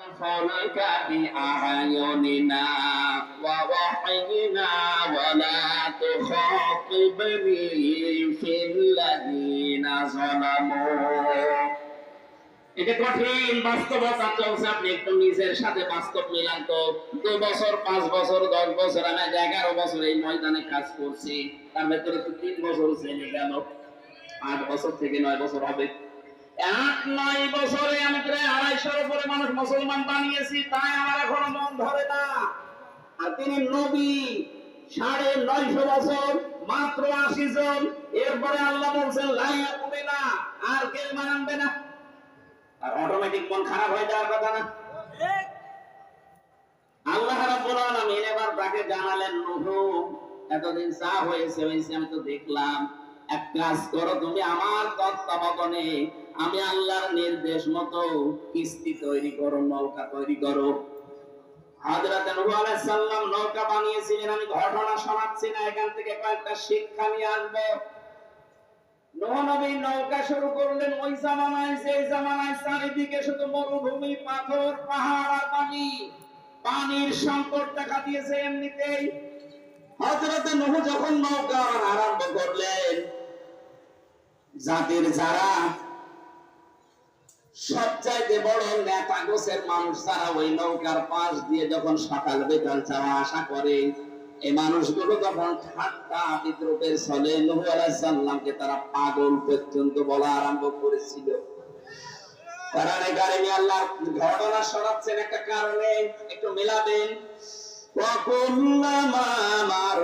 الفلك بأعيننا ووحينا ولا تخاطبني في الذين ظلموا। এটা কঠিন বাস্তবতা চলছে, আপনি একটু নিজের সাথে বাস্তব মিলান তো। 2 বছর 5 বছর 10 বছর আমি 11 বছর এই ময়দানে কাজ করছি, তার ভেতরে তো 3 বছর চলে গেল, 8 বছর থেকে 9 বছর হবে। 8-9 বছরে আমি প্রায় 250 উপরে মানুষ মুসলমান বানিয়েছি, তাই আমার এখনো মন ধরে না। আর তিনি নবী 950 বছর, মাত্র 80 জন, এরপরে আল্লাহ বলছেন লা ইয়াকুমিনা, আর কেউ মানবে না। আর অটোমেটিক মন খারাপ হয়ে যাওয়ার কথা না। আল্লাহ রাব্বুল আলামিন এবার তাকে জানালেন, নূহ এতদিন যা হয়েছে আমি তো দেখলাম, এক কাজ করো, তুমি আমার তত্ত্বাবধানে আমি আল্লাহর নির্দেশ মতো কিস্তি তৈরি করো, নৌকা তৈরি করো। হযরত নূহ আলাইহিস সালাম নৌকা বানিয়েছিলেন। আমি ঘটনা শোনাচ্ছি না, এখান থেকে কয়েকটা শিক্ষা নিয়ে আসবো। নূহ নবী নৌকা শুরু করলেন ওই জামানায়, যে জামানায় চারিদিকে শুধু মরুভূমি, পাথর, পাহাড় আর পানি, পানির সংকট দেখা দিয়েছে। এমনিতেই হযরত নূহ যখন নৌকা আরম্ভ করলেন, জাতির যারা সবচাইতে বড় নেতা গোছের মানুষ, যারা ওই নৌকার পাশ দিয়ে যখন সকাল বিকাল যাওয়া আসা করে, এই মানুষগুলো তখন ঠাট্টা বিদ্রুপের ছলে নূহ আলাইহিস সালামকে তারা পাগল পর্যন্ত বলা আরম্ভ করেছিল। কোরআনে কারিমে আল্লাহ ঘটনা শোনাচ্ছেন একটা কারণে, একটু মেলাবেন। وَكُلَّمَا مَرَّ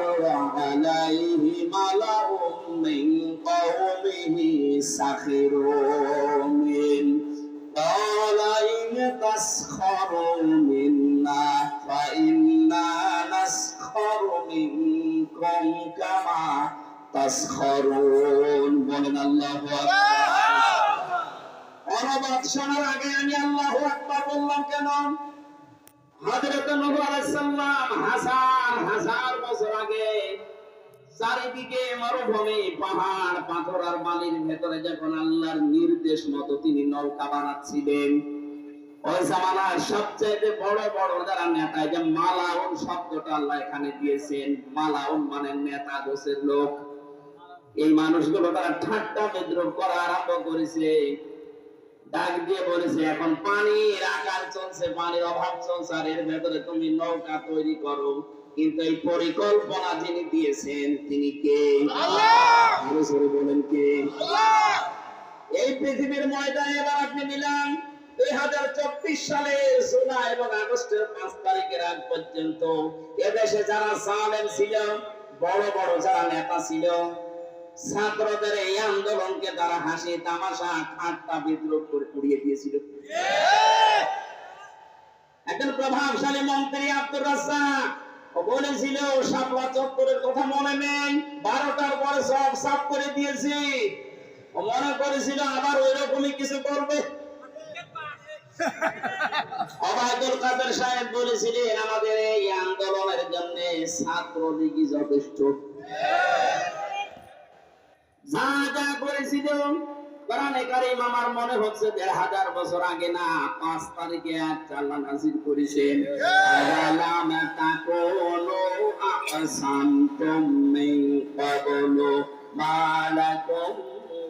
عَلَيْهِ مَلَأٌ مِّن قَوْمِهِ سَخِرُوا مِنْهُ قَالَ إِنْ تَسْخَرُوا مِنَّا فَإِنَّا نَسْخَرُ مِنكُمْ كَمَا تَسْخَرُونَ। বলেন আল্লাহু আকবার। অনুবাদ শোনার আগে আমি আল্লাহু আকবার বললাম কেন? হযরত নূহ আলাইহিস সালাম হাজার বছর আগে চারিদিকে মরুভূমি, পাহাড়, পাথর আর বালির ভেতরে যখন আল্লাহর নির্দেশ মতো তিনি নৌকা বানাচ্ছিলেন, ওই জামানার সবচেয়ে বড় বড় যারা নেতা, যে মালাউন শব্দটা আল্লাহ এখানে দিয়েছেন, মালাউন মানে নেতা গোছের লোক, এই মানুষগুলো তারা ঠাট্টা বিদ্রুপ করা আরম্ভ করেছে। ডাক দিয়ে বলেছে, এখন পানির আকাল চলছে, পানির অভাব চলছে, আর এর ভেতরে তুমি নৌকা তৈরি করো। কিন্তু এই পরিকল্পনা যিনি দিয়েছেন তিনি কে? আল্লাহ। বলেন কে? আল্লাহ। এই পৃথিবীর ময়দানে এবার আপনি মিলান 2024 সালে জুলাই এবং আগস্টের 5 তারিখের আগ পর্যন্ত এদেশে যারা জালেম ছিল, বড় বড় যারা নেতা ছিল, ছাত্রদের এই আন্দোলনকে তারা হাসি তামাশা ঠাট্টা বিদ্রুপ করে উড়িয়ে দিয়েছিল। একজন প্রভাবশালী মন্ত্রী আব্দুর রাজ্জাক বলেছিল, শাপলা চত্বরের কথা মনে নেই, 12টার পরে সব সাফ করে দিয়েছি। ও মনে করেছিল আবার ওই রকমই কিছু করবে। ওবায়দুল কাদের সাহেব বলেছিলেন, আমাদের এই আন্দোলনের জন্য ছাত্রলীগই যথেষ্ট। যা যা করেছিল কোরআনে কারীম আমার মনে হচ্ছে 1000 বছর আগে না, 5 তারিখে আল্লাহ নাযিল করেছেন, আলাম তাকুনু আহসানতুম মিন ক্বাবলু মা লাকুম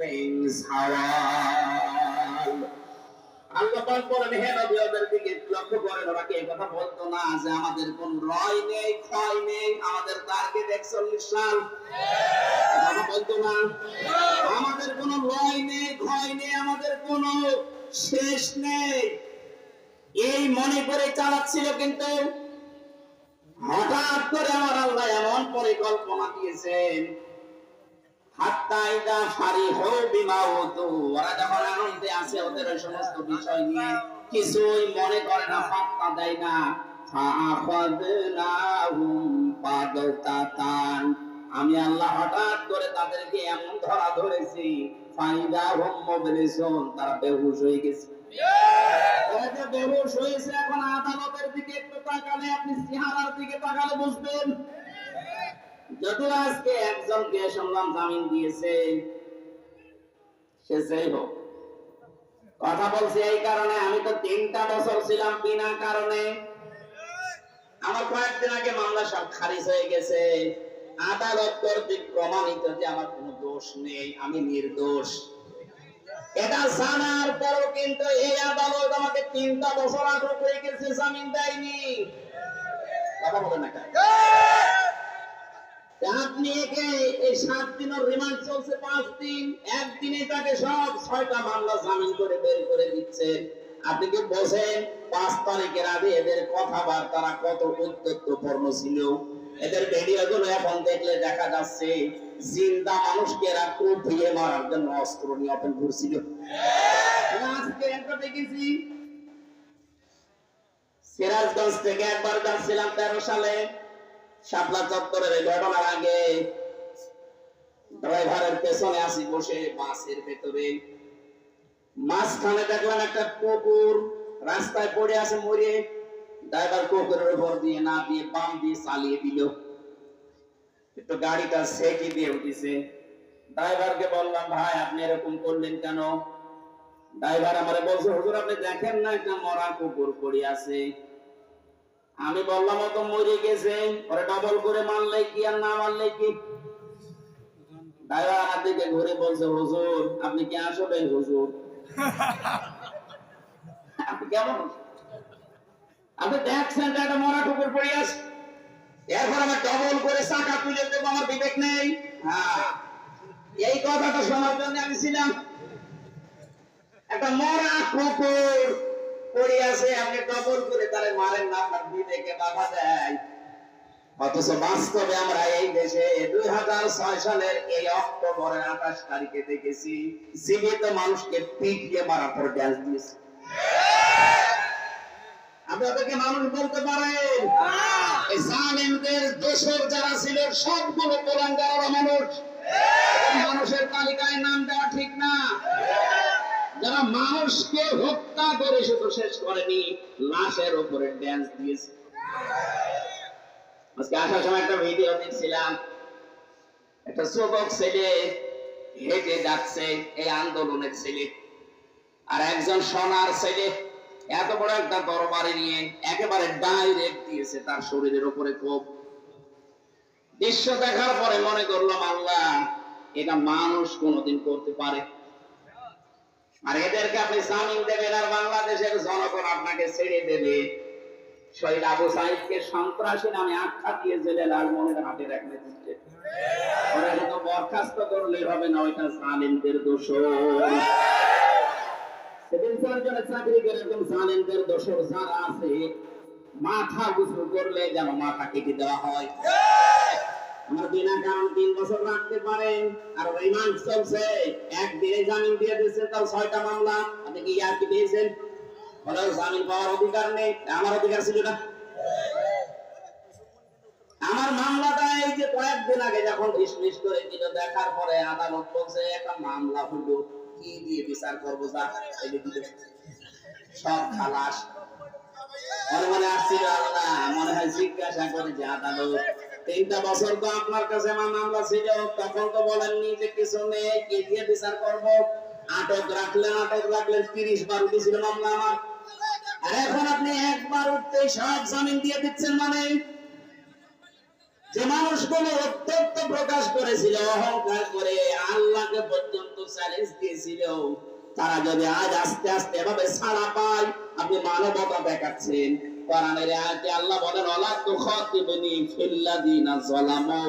মিন সাওয়াল। আল্লাহ পাক বলেন, হে নবী ওদের দিকে লক্ষ্য করেন, ওরা কি এই কথা বলতো না যে আমাদের কোন রয় নেই, ক্ষয় নেই, আমাদের টার্গেট 41 সাল? কথা বলতো না? আমাদের কোনো লয় নেই, ক্ষয় নেই, আমাদের কোনো শেষ নেই, এই মনে করে চালাচ্ছিল। কিন্তু হঠাৎ করে আমার আল্লাহ এমন পরিকল্পনা দিয়েছেন, হাত্তা ইদা ফারিহু বিমা উতু, ওরা যখন আনন্দে আছে ওদের ওই সমস্ত বিষয় নিয়ে কিছুই মনে করে না, পাত্তা দেয় না, ফাআখাযনাহুম বাগতাতান, আমি আল্লাহ হঠাৎ করে তাদেরকে এমন ধরা ধরেছি, ফাইদাহুম মুবলিসুন, তারা বেহুশ হয়ে গেছে। ওরা যে বেহুশ হয়েছে, এখন আদালতের দিকে একটু তাকালে, আপনি চেহারার দিকে তাকালে বুঝবেন। যদিও আজকে একজনকে শুনলাম জামিন দিয়েছে, সে যেই হোক, কথা বলছি এই কারণে, আমি তো 3টা বছর ছিলাম বিনা কারণে। আমার কয়েকদিন আগে মামলা সব খারিজ হয়ে গেছে। আদালত কর্তৃক প্রমাণিত যে আমার কোনো দোষ নেই, আমি নির্দোষ। এটা জানার পরও কিন্তু এই আদালত আমাকে 3টা বছর আটক রেখেছে, জামিন দেয়নি। কথা বলেন না কেন? আপনি একে এই 7 দিনের রিমান্ড চলছে 5 দিন, একদিনে তাকে সব 6টা মামলা জামিন করে বের করে দিচ্ছে। আপনি কি বোঝেন 5 তারিখের আগে এদের কথাবার্তা কত উদ্দেশ্যপূর্ণ ছিল? এদের ভিডিওগুলো এখন দেখলে দেখা যাচ্ছে জিন্দা মানুষকে এরা কুপিয়ে মারার জন্য অস্ত্র নিয়ে ওপেন করছিল। আজকে একটা দেখেছি সিরাজগঞ্জ থেকে একবার যাচ্ছিলাম 13 সালে, শাপলা চত্বরের ঘটনার আগে ড্রাইভারের পেছনে আসি বসে বাসের ভেতরে, মাঝখানে দেখলাম একটা কুকুর রাস্তায় পড়ে আছে মরে। ড্রাইভার কুকুরের উপর দিয়ে না দিয়ে বাম দিয়ে চালিয়ে দিল, একটু গাড়িটা সেকি দিয়ে উঠেছে। ড্রাইভারকে বললাম, ভাই আপনি এরকম করলেন কেন? ড্রাইভার আমারে বলছে, হুজুর আপনি দেখেন না একটা মরা কুকুর পড়ে আছে। আমি বললাম ও তো মরে গেছে, ওরে ডবল করে মারলে কি আর না মারলে কি? ড্রাইভার আমার দিকে ঘুরে বলছে, হুজুর আপনি কি আসলে হুজুর? আপনি কেমন, আপনি দেখছেন যে একটা মরা কুকুর পড়ে আছে, এরপর আমার ডবল করে চাকা তুলে দেবো, আমার বিবেক নেই? হ্যাঁ, এই কথাটা শোনার জন্য আমি ছিলাম। একটা মরা কুকুর পড়ে আছে, আপনি ডবল করে তারে মারেন না, আপনার বিবেকে বাধা দেয়। অথচ বাস্তবে আমরা এই দেশে 2006 সালের এই অক্টোবরের 28 তারিখে দেখেছি জীবিত মানুষকে পিটিয়ে মারার পর ড্যান্স দিয়েছে। আপনাদেরকে মানুষ বলতে পারেন? এই জালিমদের দোষর যারা ছিল সবগুলো কুলাঙ্গার মানুষ। মানুষের তালিকায় নাম দেওয়া ঠিক না। যারা মানুষকে হত্যা করে শুধু শেষ করেনি, লাশের উপরে ড্যান্স দিয়েছে। আজকে আসার সময় একটা ভিডিও দেখছিলাম, একটা যুবক ছেলে হেঁটে যাচ্ছে, এই আন্দোলনের ছেলে, আর একজন সোনার ছেলে এত বড় একটা তরবারি নিয়ে একেবারে ডাইরেক্ট দিয়েছে তার শরীরের উপরে কোপ। দৃশ্য দেখার পরে মনে করলাম, আল্লাহ এটা মানুষ কোনদিন করতে পারে? আর এদেরকে আপনি জামিন দেবেন আর বাংলাদেশের জনগণ আপনাকে ছেড়ে দেবে? শহীদ আবু সাইদকে সন্ত্রাসী নামে আখ্যা দিয়ে জেলে লালমোহনের হাতে রাখলে দিচ্ছে। ওরা শুধু বরখাস্ত করলে হবে না, ওইটা জালিমদের দোষ। সিভিল সার্জনের চাকরি করে এরকম জালিমদের দোষর যারা আছে, মাথা গুছু করলে যেন মাথা কেটে দেওয়া হয়। আমার বিনা কারণ 3 বছর রাখতে পারেন, আর রিমান্ড চলছে, একদিনে জামিন দিয়ে দিচ্ছে, তাও 6টা মামলা। আপনি কি আর কি দিয়েছেন? ওরা জামিন পাওয়ার অধিকার নেই, আমার অধিকার ছিল না? আমার মামলাটা এই যে কয়েকদিন আগে যখন ডিসমিস করে দিল, দেখার পরে আদালত বলছে একটা মামলা হলো, কি দিয়ে বিচার করবো, যা এই দিল সব খালাস। মনে মনে আসছিল, আল্লাহ মনে হয় জিজ্ঞাসা করে যে আদালত 3টা বছর তো আপনার কাছে আমার মামলা ছিল, তখন তো বলেননি যে কিছু নেই, কি দিয়ে বিচার করব? আটক রাখলেন 30 বার উঠেছিল মামলা আমার, আর এখন আপনি একবার উঠতে সব জামিন দিয়ে দিচ্ছেন। মানে যে মানুষগুলো অত্যন্ত প্রকাশ করেছিল, অহংকার করে আল্লাহকে পর্যন্ত চ্যালেঞ্জ দিয়েছিল, তারা যদি আজ আস্তে আস্তে এভাবে ছাড়া পায়, আপনি মানবতা দেখাচ্ছেন। কোরআনের আয়াতে আল্লাহ বলেন, ওয়ালা তুখাতিবনি ফিল্লাযিনা যালামু,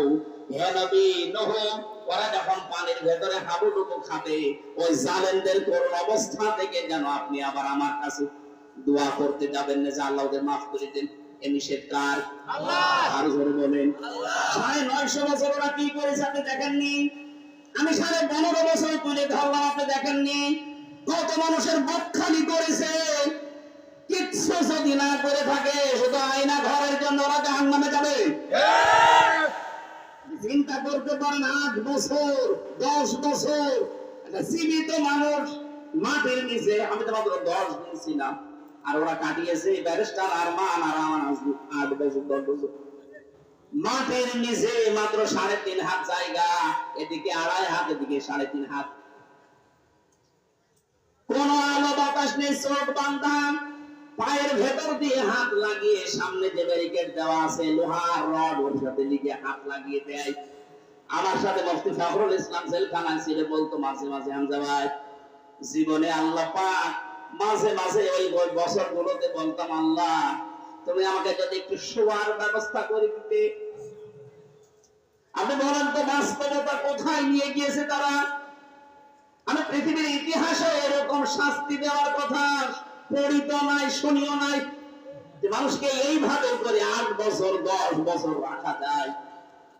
হে নবী নূহ, ওরা যখন পানির ভেতরে হাবুডুবু খাবে, ওই জালেমদের করুণ অবস্থা থেকে যেন আপনি আবার আমার কাছে দোয়া করতে যাবেন না যে আল্লাহ ওদের মাফ করে দেন। এ নিষেধ কার? আল্লাহ। আর জোরে বলেন আল্লাহ। 950 বছর ওরা কি করেছে আপনি দেখেননি? আমি 15.5 বছর তুলে ধরলাম, আপনি দেখেননি? কত মানুষের বুক খালি করেছে। কিচ্ছু যদি না করে থাকে, শুধু আয়না ঘরের জন্য ওরা জাহান্নামে যাবে। চিন্তা করতে পারেন, 8 বছর 10 বছর একটা জীবিত মানুষ মাটির নিচে, আমি তো মাত্র 10 দিন ছিলাম, আর ওরা কাটিয়েছে ব্যারিস্টার আরমান আর আমার 8 বছর 10 বছর মাটির নিচে, মাত্র 3.5 হাত জায়গা, এদিকে 2.5 হাত, এদিকে 3.5 হাত। কোন আলো বাতাস নেই, চোখ বান্ধা, পায়ের ভেতর দিয়ে হাত লাগিয়ে সামনে যে ব্যারিকেড দেওয়া আছে লোহার রড, ওর সাথে লিগে হাত লাগিয়ে দেয়। আমার সাথে মুফতি ফখরুল ইসলাম জেলখানায় ছিল, বলতো মাঝে মাঝে, হামজা ভাই জীবনে আল্লাহ পাক মাঝে মাঝে ওই বছরগুলোতে বলতাম, আল্লাহ তুমি আমাকে যদি একটু শোয়ার ব্যবস্থা করে দিতে। আপনি বলেন তো বাস্তবতা কোথায় নিয়ে গিয়েছে তারা? আমি পৃথিবীর ইতিহাসে এরকম শাস্তি দেওয়ার কথা পড়িত নাই, শুনিও নাই, যে মানুষকে এইভাবে করে 8 বছর 10 বছর রাখা যায়।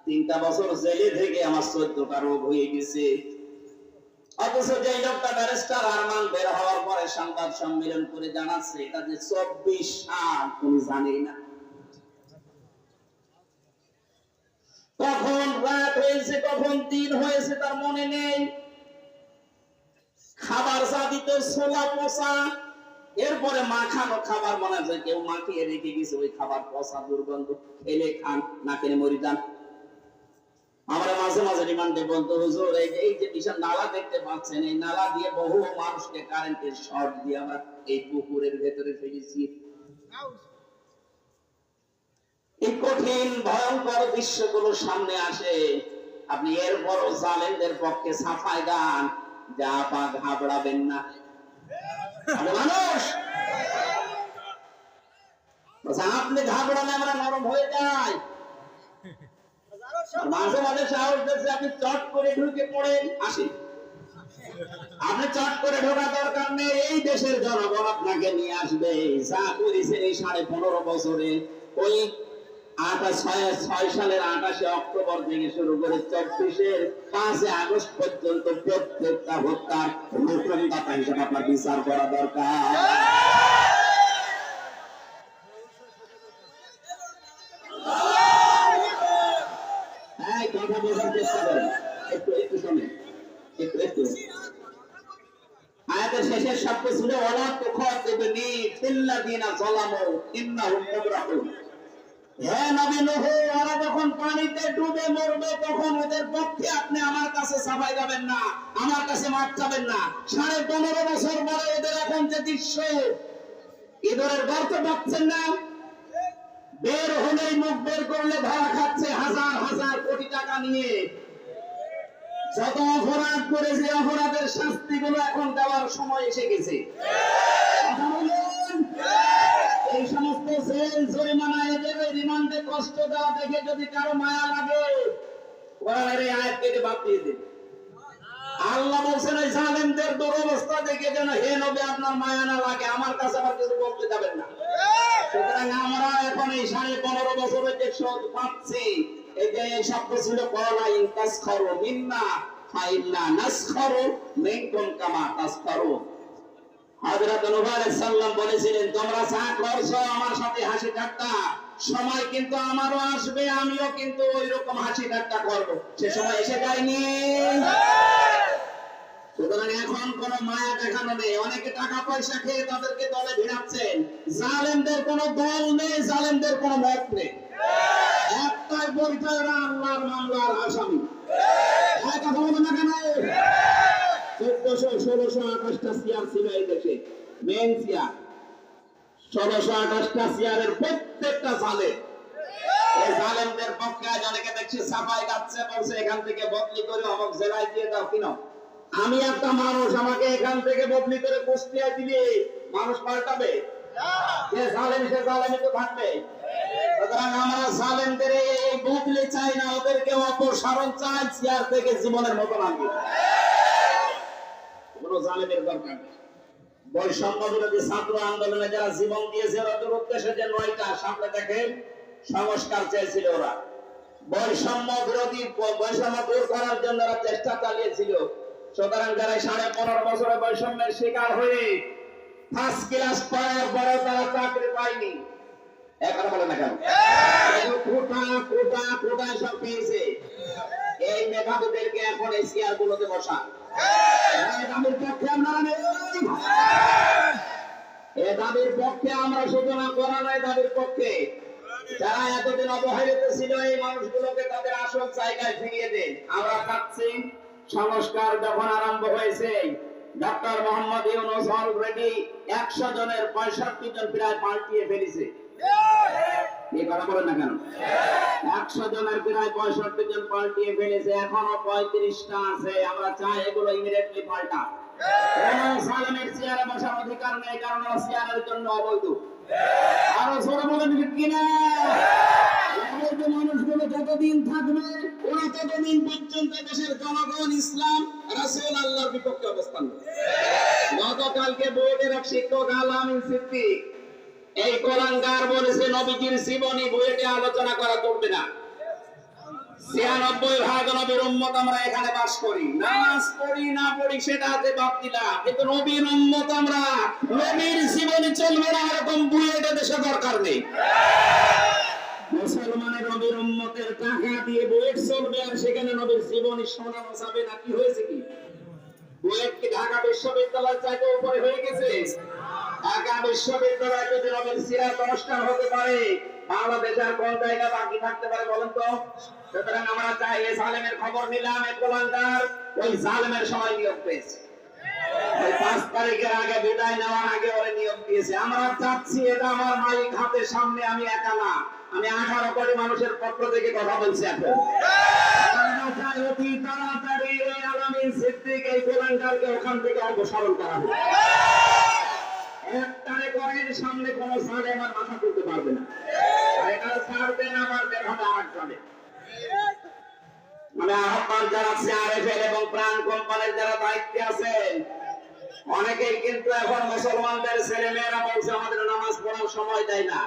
3টা বছর জেলে থেকে আমার 14টা রোগ হয়ে গেছে। অথচ যে লোকটা ব্যারিস্টার আরমান বের হওয়ার পরে সংবাদ সম্মেলন করে জানাচ্ছে এটা যে 24 সাল, তুমি জানেই না। কখন রাত হয়েছে, কখন দিন হয়েছে তার মনে নেই। খাবার চা দিত ছোলা পচা, এরপরে মাখানো খাবার মনে হয় কেউ মাখিয়ে রেখে গেছে, ওই খাবার পচা দুর্গন্ধ, খেলে খান না খেলে মরি যান। আমরা মাঝে মাঝে রিমান্ডে বলতো, হুজুর এই যে বিশাল নালা দেখতে পাচ্ছেন, এই নালা দিয়ে বহু মানুষকে কারেন্টের শর্ট দিয়ে আমরা এই পুকুরের ভেতরে ফেলেছি। এই কঠিন ভয়ঙ্কর দৃশ্যগুলো সামনে আসে, আপনি এরপরও জালেমদের পক্ষে সাফাই গান, যা পা ঘাবড়াবেন না। মানুষ আপনি ঘাবড়ালে আমরা নরম হয়ে যাই। মাঝে মাঝে সাহস দিচ্ছে, আপনি চট করে ঢুকে পড়েন, আসি। আপনি চট করে ঢোকা দরকার নেই, এই দেশের জনগণ আপনাকে নিয়ে আসবে। যা করেছেন এই 15.5 বছরে, ওই 6 সালের 28 অক্টোবর থেকে শুরু করে 24-এর 5 আগস্ট পর্যন্ত প্রত্যেকটা হত্যার হুকুমদাতা হিসেবে আপনার বিচার করা দরকার। কথা বোঝার চেষ্টা করেন, একটু শোনেন, একটু। আয়াতের শেষের শব্দ ছিল ওয়ালা তুখাতিবনি ফিল্লাযিনা যালামু ইন্নাহুম মুগরাকুন। হে নবী নূহ, ওরা যখন পানিতে ডুবে মরবে তখন ওদের পক্ষে আপনি আমার কাছে সাফাই গাবেন না, আমার কাছে মাপ চাবেন না। 15.5 বছর পরে ওদের এখন যে দৃশ্য, ইঁদুরের গর্ত পাচ্ছেন না, বের হলেই মুখ বের করলে ধরা খাচ্ছে হাজার হাজার কোটি টাকা নিয়ে। যত অপরাধ করে যে অপরাধের শাস্তি গুলো এখন দেওয়ার সময় এসে গেছে। এই সমস্ত জেল জরিমানা, এদের রিমান্ডে কষ্ট দেওয়া দেখে যদি কারো মায়া লাগে, কোরআনের এই আয়াত থেকে বাদ দিয়ে দিন। আল্লাহ বলছেন এই জালেমদের দুরবস্থা দেখে যেন হে নবী আপনার মায়া না লাগে, আমার কাছে আবার কিছু বলতে যাবেন না। সুতরাং আমরা এখন এই 15.5 বছরের যে শোধ পাচ্ছি, এই যে শব্দ ছিল কলা ইন তাসখারু মিন্না ফাইন্না নাসখারু মিনকুম কামা তাসখারু। হযরত নূহ আলাইহিস সালাম বলেছিলেন, তোমরা যা করছো আমার সাথে হাসি ঠাট্টা, সময় কিন্তু আমারও আসবে, আমিও কিন্তু ওইরকম হাসি ঠাট্টা করব। সে সময় এসে যায়নি। সুতরাং এখন কোন মায়া দেখানো নেই। অনেকে টাকা পয়সা খেয়ে তাদেরকে দলে ভিড়াচ্ছেন। জালেমদের কোন দল নেই, জালেমদের কোন মত নেই। একটাই পরিচয়, ওরা আল্লাহর মামলার আসামি। কথা বলবে না কেন? 1400-1628টা চেয়ার ছিল এই দেশে, মেন চেয়ার। 1628টা চেয়ারের প্রত্যেকটা জালেম। এই জালেমদের পক্ষে আজ অনেকে দেখছি সাফাই গাচ্ছে, বলছে এখান থেকে বদলি করে অমুক জেলায় দিয়ে দাও। কিনো আমি একটা মানুষ, আমাকে এখান থেকে বদলি করে কুষ্টিয়ায় দিলে মানুষ পাল্টাবে? যে জালেম সে জালেমই তো থাকবে। সুতরাং আমরা জালেমদের এই বদলি চাই না, ওদেরকে অপসারণ চাই চেয়ার থেকে জীবনের মতো নাকি। কোনো জালেমের দরকার নেই। বৈষম্য বিরোধী ছাত্র আন্দোলনে যারা জীবন দিয়েছে, ওদের উদ্দেশ্যে যে 9টা সামনে দেখেন সংস্কার চেয়েছিল ওরা। বৈষম্য বিরোধী, বৈষম্য দূর করার জন্য ওরা চেষ্টা চালিয়েছিল। সুতরাং যারা 15.5 বছরের বৈষম্যের শিকার হয়ে ফার্স্ট ক্লাস পাওয়ার পরে তারা চাকরি পায়নি, এখন বলে না কেন কোটা সব পেয়েছে, এই মেধাবীদেরকে এখন এই চেয়ার গুলোতে বসা। দাবির পক্ষে আমরা নেই, এ দাবির পক্ষে আমরা সূচনা করা নাই, দাবির পক্ষে। যারা এতদিন অবহেলিত ছিল এই মানুষগুলোকে তাদের আসল জায়গায় ফিরিয়ে দেন। আমরা চাচ্ছি সংস্কার যখন আরম্ভ হয়েছে ডক্টর মোহাম্মদ ইউনূস অলরেডি 100 জনের 65 জন প্রায় পাল্টিয়ে ফেলেছে। এই কথা বলেন না কেন? 100 জনের প্রায় 65 জন পাল্টিয়ে ফেলেছে, এখনো 35টা আছে। আমরা চাই এগুলো ইমিডিয়েটলি পাল্টা। সালামের চেয়ারে বসার অধিকার নেই, কারণ চেয়ারের জন্য অবৈধ। আরো জোরে বলেন ঠিক কিনা? অবৈধ মানুষগুলো যতদিন থাকবে, ওরা ততদিন পর্যন্ত দেশের জনগণ ইসলাম রাসূল আল্লাহর বিপক্ষে অবস্থান নেবে। গতকালকে বোর্ডের এক শিক্ষক আলামিন সিদ্দিক এই কোরআনকার বলেছে নবীজির জীবনী বইয়ে আলোচনা করা চলবে না। 96% নবীর উম্মত আমরা এখানে বাস করি, নামাজ পড়ি না পড়ি সেটা হাতে বাদ দিলাম, কিন্তু নবীর উম্মত আমরা, নবীর জীবনী চলবে না এরকম বইয়েটা দেশে দরকার নেই। মুসলমানের নবীর উম্মতের টাকা দিয়ে বুয়েট চলবে, আর সেখানে নবীর জীবনী শোনানো যাবে না। কি হয়েছে কি? বুয়েট কি ঢাকা বিশ্ববিদ্যালয় চাইতে উপরে হয়ে গেছে? ঢাকা বিশ্ববিদ্যালয় যদি নবীর সিরাত অনুষ্ঠান হতে পারে, বাংলাদেশের কোন জায়গা বাকি থাকতে পারে বলেন তো? সুতরাং আমরা চাই, এই জালেমের খবর নিলাম, এই কোরআনকার ওই জালেমের সময় নিয়োগ পেয়েছে, ওই 5 তারিখের আগে বিদায় নেওয়ার আগে ওরে নিয়োগ দিয়েছে। আমরা চাচ্ছি, এটা আমার মালিক হাতের সামনে, আমি একা না, আমি 18 কোটি মানুষের পক্ষ থেকে কথা বলছি। এখন আমরা চাই অতি তাড়াতাড়ি এই আলামিন সিদ্দিক এই কোরআনকারকে ওখান থেকে অপসারণ করা হোক। একটারে করেন, সামনে কোন জালেম আর মাথা তুলতে পারবে না। আর এটা ছাড়বেন আমার দেখাবে আরেকজনে। মানে আহ্বান জানাচ্ছি আরএফএল এবং প্রাণ কোম্পানির যারা দায়িত্বে আছেন, অনেকেই কিন্তু এখন মুসলমানদের ছেলে মেয়েরা বলছে আমাদের নামাজ পড়ার সময় দেয় না।